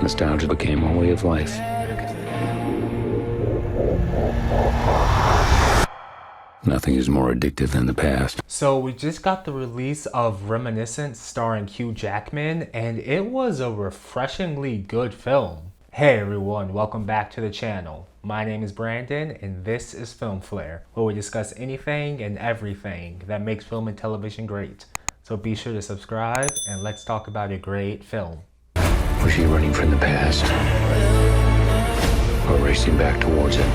Nostalgia became our way of life. Nothing is more addictive than the past. So we just got the release of Reminiscence starring Hugh Jackman, and it was a refreshingly good film. Hey everyone, welcome back to the channel. My name is Brandon, and this is Film Flare, where we discuss anything and everything that makes film and television great. So be sure to subscribe, and let's talk about a great film. Was she running from the past? Or racing back towards it?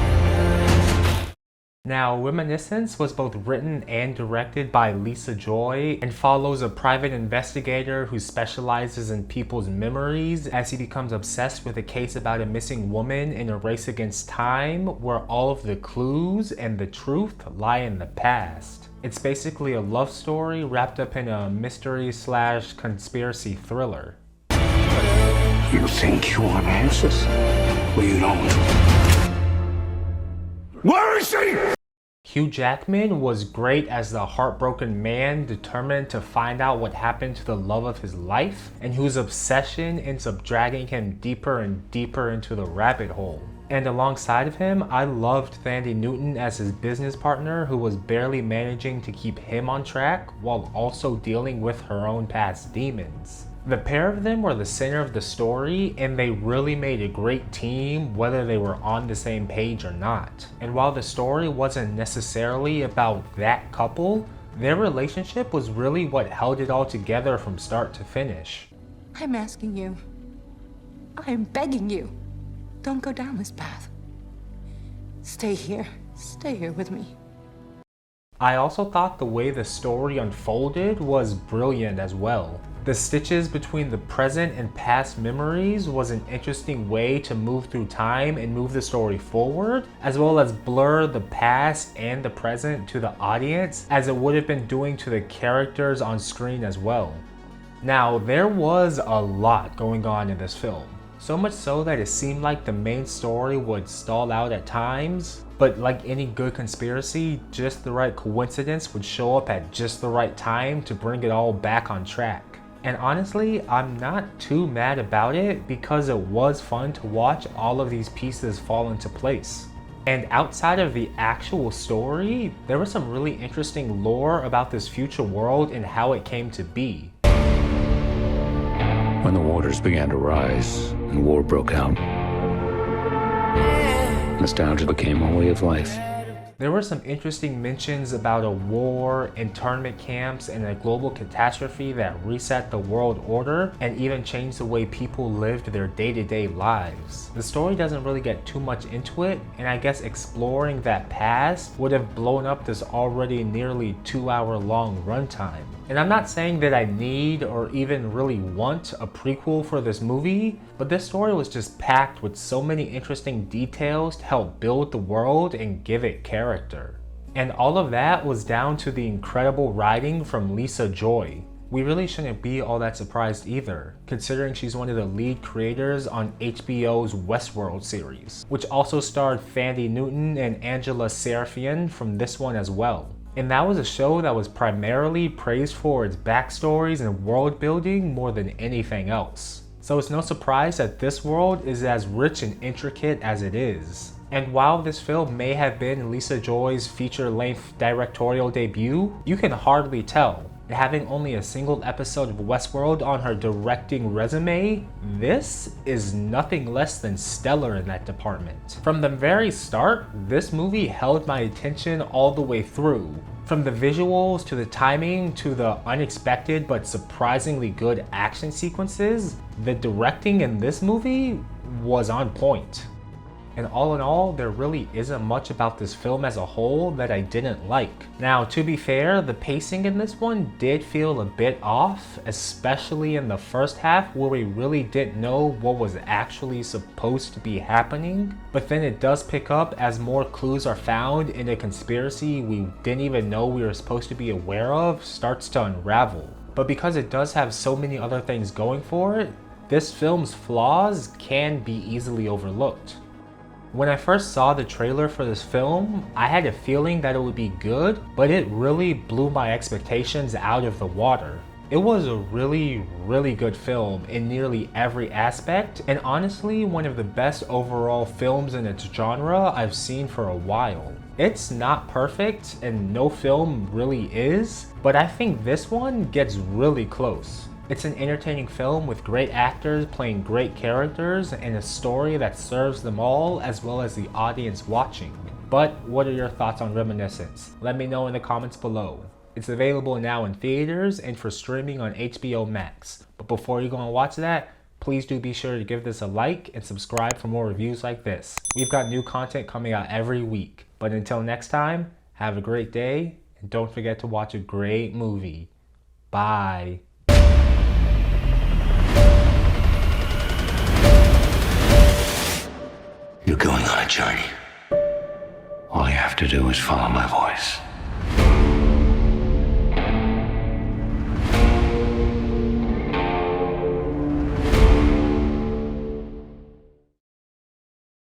Now, Reminiscence was both written and directed by Lisa Joy and follows a private investigator who specializes in people's memories as he becomes obsessed with a case about a missing woman in a race against time where all of the clues and the truth lie in the past. It's basically a love story wrapped up in a mystery/conspiracy thriller. You think you want answers? Well, you don't. Where is she? Hugh Jackman was great as the heartbroken man determined to find out what happened to the love of his life and whose obsession ends up dragging him deeper and deeper into the rabbit hole. And alongside of him, I loved Thandiwe as his business partner who was barely managing to keep him on track while also dealing with her own past demons. The pair of them were the center of the story, and they really made a great team whether they were on the same page or not. And while the story wasn't necessarily about that couple, their relationship was really what held it all together from start to finish. I'm asking you. I am begging you. Don't go down this path. Stay here. Stay here with me. I also thought the way the story unfolded was brilliant as well. The stitches between the present and past memories was an interesting way to move through time and move the story forward, as well as blur the past and the present to the audience, as it would have been doing to the characters on screen as well. Now, there was a lot going on in this film. So much so that it seemed like the main story would stall out at times, but like any good conspiracy, just the right coincidence would show up at just the right time to bring it all back on track. And honestly, I'm not too mad about it because it was fun to watch all of these pieces fall into place. And outside of the actual story, there was some really interesting lore about this future world and how it came to be. When the waters began to rise and war broke out, nostalgia became our way of life. There were some interesting mentions about a war, internment camps, and a global catastrophe that reset the world order and even changed the way people lived their day-to-day lives. The story doesn't really get too much into it, and I guess exploring that past would have blown up this already nearly 2-hour-long runtime. And I'm not saying that I need or even really want a prequel for this movie, but this story was just packed with so many interesting details to help build the world and give it character. And all of that was down to the incredible writing from Lisa Joy. We really shouldn't be all that surprised either, considering she's one of the lead creators on HBO's Westworld series, which also starred Thandiwe and Angela Serafian from this one as well. And that was a show that was primarily praised for its backstories and world building more than anything else. So it's no surprise that this world is as rich and intricate as it is. And while this film may have been Lisa Joy's feature-length directorial debut, you can hardly tell. And having only a single episode of Westworld on her directing resume, this is nothing less than stellar in that department. From the very start, this movie held my attention all the way through. From the visuals to the timing to the unexpected but surprisingly good action sequences, the directing in this movie was on point. And all in all, there really isn't much about this film as a whole that I didn't like. Now, to be fair, the pacing in this one did feel a bit off, especially in the first half where we really didn't know what was actually supposed to be happening. But then it does pick up as more clues are found in a conspiracy we didn't even know we were supposed to be aware of starts to unravel. But because it does have so many other things going for it, this film's flaws can be easily overlooked. When I first saw the trailer for this film, I had a feeling that it would be good, but it really blew my expectations out of the water. It was a really good film in nearly every aspect, and honestly one of the best overall films in its genre I've seen for a while. It's not perfect, and no film really is, but I think this one gets really close. It's an entertaining film with great actors playing great characters and a story that serves them all as well as the audience watching. But what are your thoughts on Reminiscence? Let me know in the comments below. It's available now in theaters and for streaming on HBO Max. But before you go and watch that, please do be sure to give this a like and subscribe for more reviews like this. We've got new content coming out every week. But until next time, have a great day and don't forget to watch a great movie. Bye. You're going on a journey. All you have to do is follow my voice.